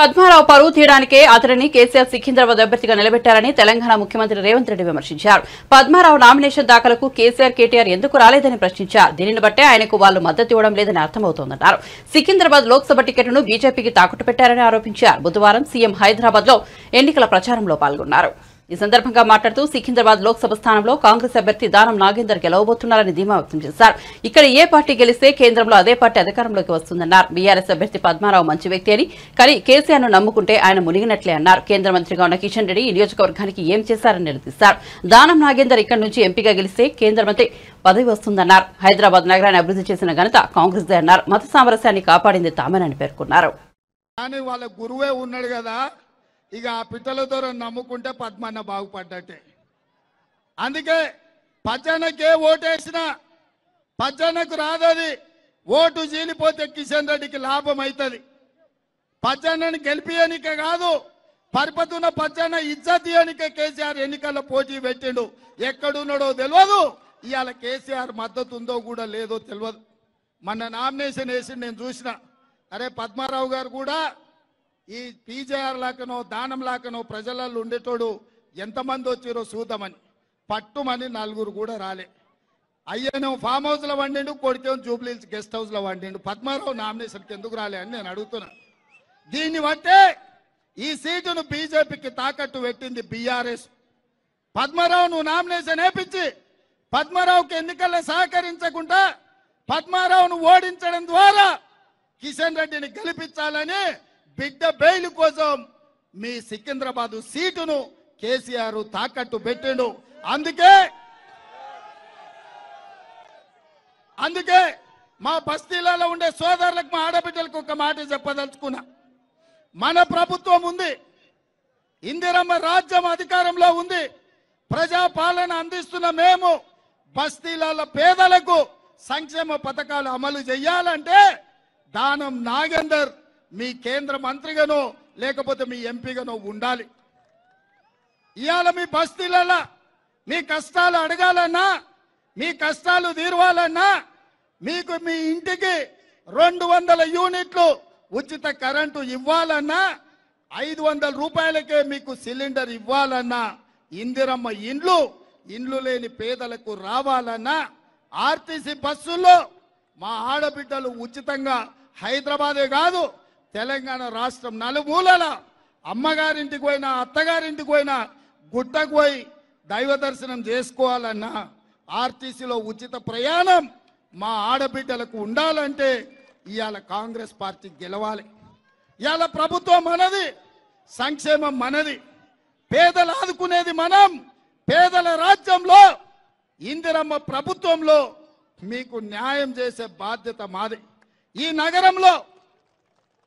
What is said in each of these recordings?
పద్మారావు పరువు తీయడానికే అతడిని కేసీఆర్ సికింద్రాబాద్ అభ్యర్థిగా నిలబెట్టారని తెలంగాణ ముఖ్యమంత్రి రేవంత్ రెడ్డి విమర్శించారు. పద్మారావు నామినేషన్ దాఖలకు కేసీఆర్ కేటీఆర్ ఎందుకు రాలేదని ప్రశ్నించారు. దీనిని బట్టే ఆయనకు వాళ్లు మద్దతు ఇవ్వడం లేదని అర్థమవుతోందన్నారు. సికింద్రాబాద్ లోక్సభ టికెట్ను బీజేపీకి తాకట్టు పెట్టారని ఆరోపించారు. బుధవారం సీఎం హైదరాబాద్ లో ఎన్నికల ప్రచారంలో పాల్గొన్నారు. ఈ సందర్భంగా మాట్లాడుతూ సికింద్రాబాద్ లోక్సభ స్థానంలో కాంగ్రెస్ అభ్యర్థి దానం నాగేందర్ గెలవబోతున్నారని ధీమా వ్యక్తం చేశారు. ఇక్కడ ఏ పార్టీ గెలిస్తే కేంద్రంలో అదే పార్టీ అధికారంలోకి వస్తుందన్నారు. బీఆర్ఎస్ అభ్యర్థి పద్మారావు మంచి వ్యక్తి అని, కానీ కేసీఆర్ ను నమ్ముకుంటే ఆయన మునిగినట్లే అన్నారు. కేంద్ర మంత్రిగా ఉన్న కిషన్ రెడ్డి ఈ నియోజకవర్గానికి ఏం చేశారని నిలదీశారు. దానం నాగేందర్ ఇక్కడి నుంచి ఎంపీగా గెలిస్తే కేంద్ర మంత్రి పదవి వస్తుందన్నారు. హైదరాబాద్ నగరాన్ని అభివృద్ధి చేసిన ఘనత కాంగ్రెస్ దే అన్నారు. మత సామరస్యాన్ని కాపాడింది తామేనని పేర్కొన్నారు. ఇక ఆ పిట్టల ద్వారా నమ్ముకుంటే పద్మన్న బాగుపడ్డట్టే. అందుకే పచ్చన్నకే ఓటేసిన పచ్చన్నకు రాదది. ఓటు చీలిపోతే కిషన్ రెడ్డికి లాభం అవుతుంది. పచ్చన్నని గెలిపియనికే కాదు, పరిపతున్న పచ్చన్న ఇజ్జతీయనికే కేసీఆర్ ఎన్నికల్లో పోటీ పెట్టిండు. ఎక్కడున్నాడో తెలియదు, ఇవాళ కేసీఆర్ మద్దతు ఉందో కూడా లేదో తెలియదు. మొన్న నామినేషన్ వేసి నేను చూసిన, అరే పద్మారావు గారు కూడా ఈ పీజేఆర్ లాకనో దానం లాకనో ప్రజలలో ఉండేటోడు ఎంతమంది వచ్చారో చూద్దామని పట్టుమని నలుగురు కూడా రాలే. అయ్యేనో ఫామ్ హౌస్లో వండిండు, కొడుకేమో జూబ్లీహిల్స్ గెస్ట్ హౌస్లో వండిండు. పద్మారావు నామినేషన్కి ఎందుకు రాలే అని నేను అడుగుతున్నా. దీన్ని బట్టే ఈ సీటును బీజేపీకి తాకట్టు పెట్టింది బీఆర్ఎస్. పద్మారావును నామినేషన్ వేపించి పద్మారావుకి ఎన్నికల్లో సహకరించకుండా పద్మారావును ఓడించడం ద్వారా కిషన్ రెడ్డిని గెలిపించాలని బిడ్డ బెయిల్ కోసం మీ సికింద్రాబాద్ సీటును కేసీఆర్ తాకట్టు పెట్టిండు. అందుకే మా బస్తీలలో ఉండే సోదరులకు, మా ఆడబిడ్డలకు ఒక మాట చెప్పదలుచుకున్నా. మన ప్రభుత్వం ఉంది, ఇందిరమ్మ రాజ్యం అధికారంలో ఉంది, ప్రజాపాలన అందిస్తున్న మేము బస్తీలలో పేదలకు సంక్షేమ పథకాలు అమలు చేయాలంటే దానం నాగేందర్ మీ కేంద్ర మంత్రిగానో లేకపోతే మీ ఎంపీగానో ఉండాలి. ఇవాళ మీ బస్తీలలో మీ కష్టాలు అడగాలన్నా, మీ కష్టాలు తీరవాలన్నా, మీకు మీ ఇంటికి 200 యూనిట్లు ఉచిత కరెంటు ఇవ్వాలన్నా, 500 రూపాయలకే మీకు సిలిండర్ ఇవ్వాలన్నా, ఇందిరమ్మ ఇండ్లు లేని పేదలకు రావాలన్నా, ఆర్టీసీ బస్సుల్లో మా ఆడబిడ్డలు ఉచితంగా హైదరాబాదే కాదు తెలంగాణ రాష్ట్రం నలుమూలల అమ్మగారింటికి పోయినా, అత్తగారింటికి పోయినా, గుట్టకు పోయి దైవ దర్శనం చేసుకోవాలన్నా, ఆర్టీసీలో ఉచిత ప్రయాణం మా ఆడబిడ్డలకు ఉండాలంటే ఇవాళ కాంగ్రెస్ పార్టీ గెలవాలి. ఇవాళ ప్రభుత్వం మనది, సంక్షేమం మనది, పేదలు ఆదుకునేది మనం. పేదల రాజ్యంలో ఇందిరమ్మ ప్రభుత్వంలో మీకు న్యాయం చేసే బాధ్యత మాది. ఈ నగరంలో,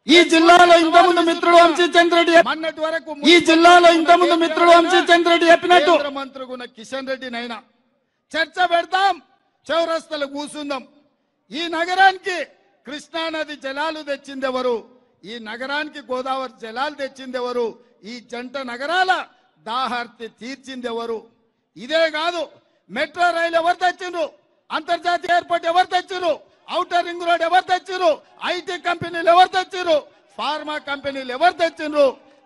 ఈ జిల్లాలో ఇంతకుముందు మిత్రుడు వంశీచంద్రెడ్డి అన్నటి వరకు ఈ జిల్లాలో ఇంతకుముందు మిత్రుడు వంశీచంద్రెడ్డి చెప్పినట్టు కేంద్ర మంత్రిగా కిషన్ రెడ్డినైనా చర్చ పెడతాం, చౌరస్తలు కూర్చుందాం. ఈ నగరానికి కృష్ణానది జలాలు తెచ్చింది ఎవరు? ఈ నగరానికి గోదావరి జలాలు తెచ్చింది ఎవరు? ఈ జంట నగరాల దాహార్తి తీర్చింది ఎవరు? ఇదే కాదు, మెట్రో రైలు ఎవరు తెచ్చిండ్రు? అంతర్జాతీయ ఎయిర్పోర్ట్ ఎవరు తెచ్చిండ్రు? ఔటర్ రింగ్ రోడ్ ఎవరు తెచ్చిండ్రు? ఐటీ కంపెనీలు ఎవరు తెచ్చిండ్రు? ఫార్మా కంపెనీలు ఎవరు తెచ్చిండ్రు?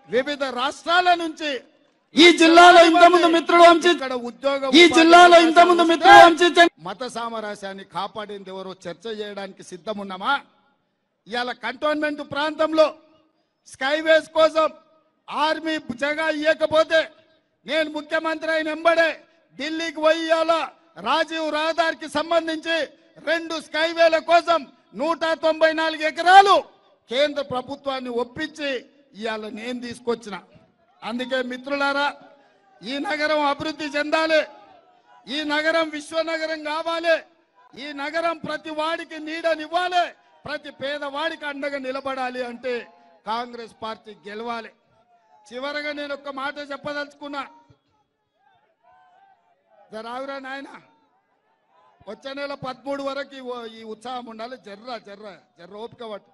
వివిధ రాష్ట్రాల నుంచి ఈ జిల్లాలో ఇంతకుముందు మిత్రుడు ఉద్యోగం, ఈ జిల్లాలో ఇంతకుముందు మిత్రుడు మత సామరస్యాన్ని కాపాడింది ఎవరో చర్చ చేయడానికి సిద్ధమున్నామా? ఇవాళ కంటోన్మెంట్ ప్రాంతంలో స్కైవేస్ కోసం ఆర్మీ జగా ఇవ్వకపోతే నేను ముఖ్యమంత్రి అయిన వెంబడే ఢిల్లీకి పోయి రాజీవ్ రహదారికి సంబంధించి 2 స్కైవేల కోసం 194 ఎకరాలు కేంద్ర ప్రభుత్వాన్ని ఒప్పించి ఇవాళ నేను తీసుకొచ్చిన. అందుకే మిత్రులారా, ఈ నగరం అభివృద్ధి చెందాలి, ఈ నగరం విశ్వనగరం కావాలి, ఈ నగరం ప్రతి వాడికి నీడనివ్వాలి, ప్రతి పేదవాడికి అండగా నిలబడాలి అంటే కాంగ్రెస్ పార్టీ గెలవాలి. చివరగా నేను ఒక మాట చెప్పదలుచుకున్నా. రావురా నాయన, వచ్చే నెల 13 వరకు ఈ ఉత్సాహం ఉండాలి. జర్ర ఓపిక పట్టు.